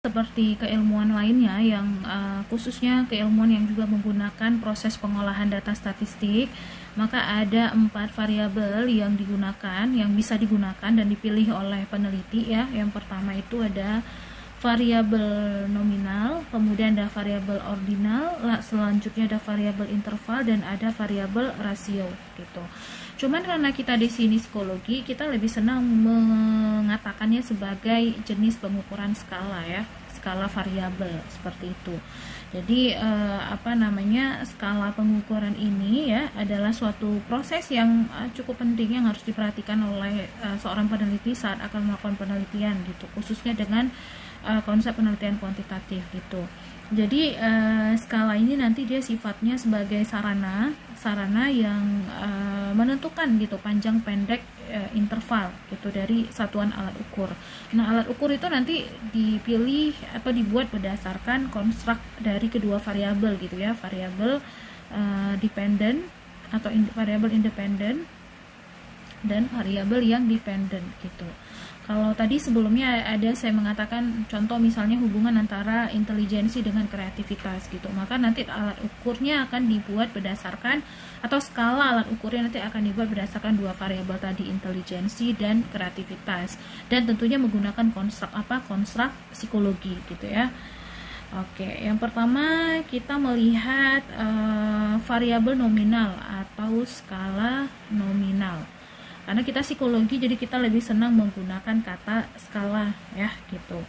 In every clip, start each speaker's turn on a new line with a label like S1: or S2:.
S1: seperti keilmuan lainnya yang khususnya keilmuan yang juga menggunakan proses pengolahan data statistik, maka ada 4 variabel yang digunakan, yang bisa digunakan dan dipilih oleh peneliti ya. Yang pertama itu ada variabel nominal, kemudian ada variabel ordinal, selanjutnya ada variabel interval dan ada variabel rasio gitu. Cuman karena kita di sini psikologi, kita lebih senang mengatakannya sebagai jenis pengukuran skala ya, skala variabel seperti itu. Jadi skala pengukuran ini ya adalah suatu proses yang cukup penting yang harus diperhatikan oleh seorang peneliti saat akan melakukan penelitian gitu, khususnya dengan konsep penelitian kuantitatif gitu. Jadi skala ini nanti dia sifatnya sebagai sarana yang menentukan gitu panjang pendek interval gitu dari satuan alat ukur. Nah, alat ukur itu nanti dipilih atau dibuat berdasarkan konstruk dari kedua variabel gitu ya, variabel dependent atau variabel independen dan variabel yang dependent gitu. Kalau tadi sebelumnya ada saya mengatakan contoh misalnya hubungan antara intelijensi dengan kreativitas gitu, maka nanti alat ukurnya akan dibuat berdasarkan, atau skala alat ukurnya nanti akan dibuat berdasarkan dua variabel tadi, intelijensi dan kreativitas, dan tentunya menggunakan konstruk konstruk psikologi gitu ya. Oke, yang pertama kita melihat variabel nominal atau skala nominal. Karena kita psikologi, jadi kita lebih senang menggunakan kata skala ya gitu.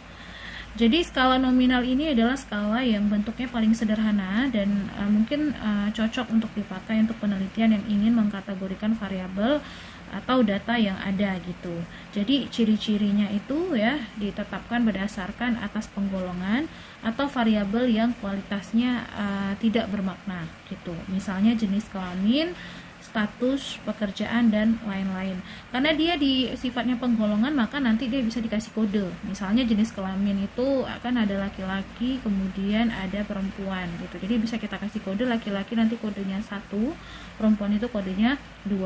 S1: Jadi skala nominal ini adalah skala yang bentuknya paling sederhana dan mungkin cocok untuk dipakai untuk penelitian yang ingin mengkategorikan variabel atau data yang ada gitu. Jadi ciri-cirinya itu ya ditetapkan berdasarkan atas penggolongan atau variabel yang kualitasnya tidak bermakna gitu. Misalnya jenis kelamin, status pekerjaan dan lain-lain. Karena dia di sifatnya penggolongan, maka nanti dia bisa dikasih kode. Misalnya jenis kelamin itu akan ada laki-laki, kemudian ada perempuan gitu. Jadi bisa kita kasih kode laki-laki nanti kodenya 1, perempuan itu kodenya 2.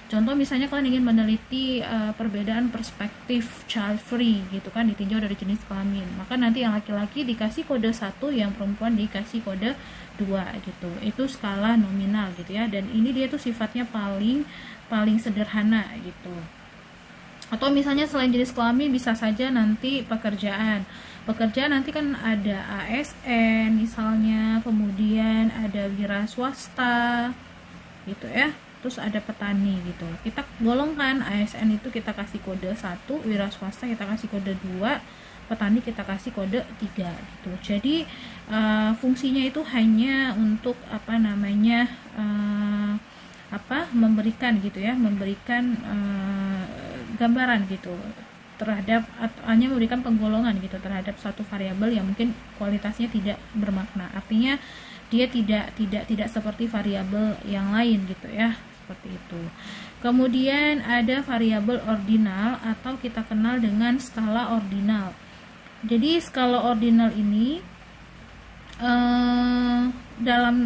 S1: Contoh misalnya kalian ingin meneliti perbedaan perspektif child free gitu kan, ditinjau dari jenis kelamin. Maka nanti yang laki-laki dikasih kode 1, yang perempuan dikasih kode 2 gitu. Itu skala nominal gitu ya, dan ini dia tuh sifatnya paling sederhana gitu. Atau misalnya selain jenis kelamin bisa saja nanti pekerjaan nanti kan ada ASN misalnya, kemudian ada wira swasta gitu ya, terus ada petani gitu. Kita golongkan, ASN itu kita kasih kode 1, wira swasta kita kasih kode 2, petani kita kasih kode 3 gitu. Jadi fungsinya itu hanya untuk memberikan gitu ya, memberikan gambaran gitu terhadap, hanya memberikan penggolongan gitu terhadap suatu variabel yang mungkin kualitasnya tidak bermakna. Artinya dia tidak seperti variabel yang lain gitu ya, seperti itu. Kemudian ada variabel ordinal atau kita kenal dengan skala ordinal. Jadi skala ordinal ini dalam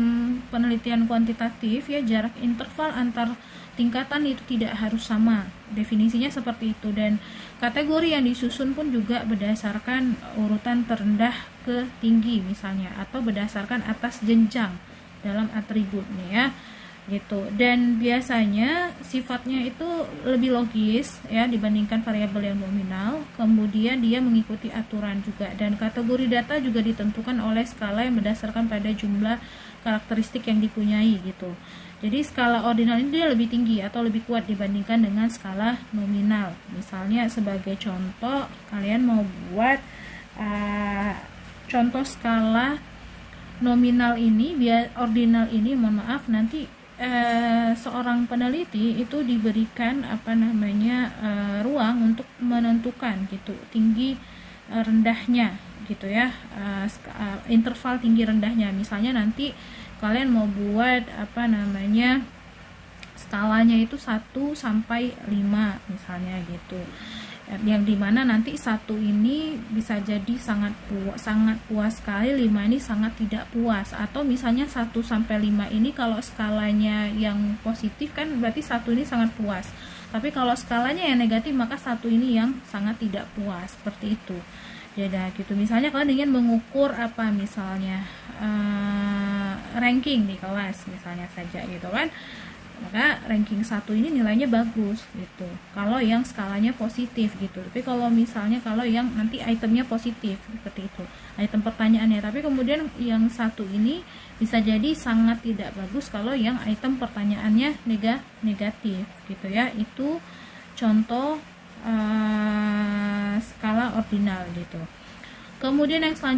S1: penelitian kuantitatif ya, jarak interval antar tingkatan itu tidak harus sama. Definisinya seperti itu, dan kategori yang disusun pun juga berdasarkan urutan terendah ke tinggi misalnya, atau berdasarkan atas jenjang dalam atribut nih ya gitu. Dan biasanya sifatnya itu lebih logis ya dibandingkan variabel yang nominal. Kemudian dia mengikuti aturan juga, dan kategori data juga ditentukan oleh skala yang berdasarkan pada jumlah karakteristik yang dipunyai gitu. Jadi skala ordinal ini dia lebih tinggi atau lebih kuat dibandingkan dengan skala nominal. Misalnya sebagai contoh, kalian mau buat contoh skala nominal ini, ordinal ini, mohon maaf, nanti seorang peneliti itu diberikan ruang untuk menentukan gitu tinggi rendahnya gitu ya, interval tinggi rendahnya. Misalnya nanti kalian mau buat skalanya itu 1 sampai 5 misalnya gitu, yang dimana nanti 1 ini bisa jadi sangat puas sekali, 5 ini sangat tidak puas. Atau misalnya 1 sampai 5 ini kalau skalanya yang positif kan berarti 1 ini sangat puas, tapi kalau skalanya yang negatif maka 1 ini yang sangat tidak puas, seperti itu. beda gitu. Misalnya kalian ingin mengukur apa, misalnya ranking di kelas misalnya saja gitu kan, maka ranking 1 ini nilainya bagus gitu kalau yang skalanya positif gitu. Tapi kalau misalnya kalau yang nanti itemnya positif seperti itu, item pertanyaannya, tapi kemudian yang 1 ini bisa jadi sangat tidak bagus kalau yang item pertanyaannya negatif gitu ya. Itu contoh skala ordinal gitu. Kemudian yang selanjutnya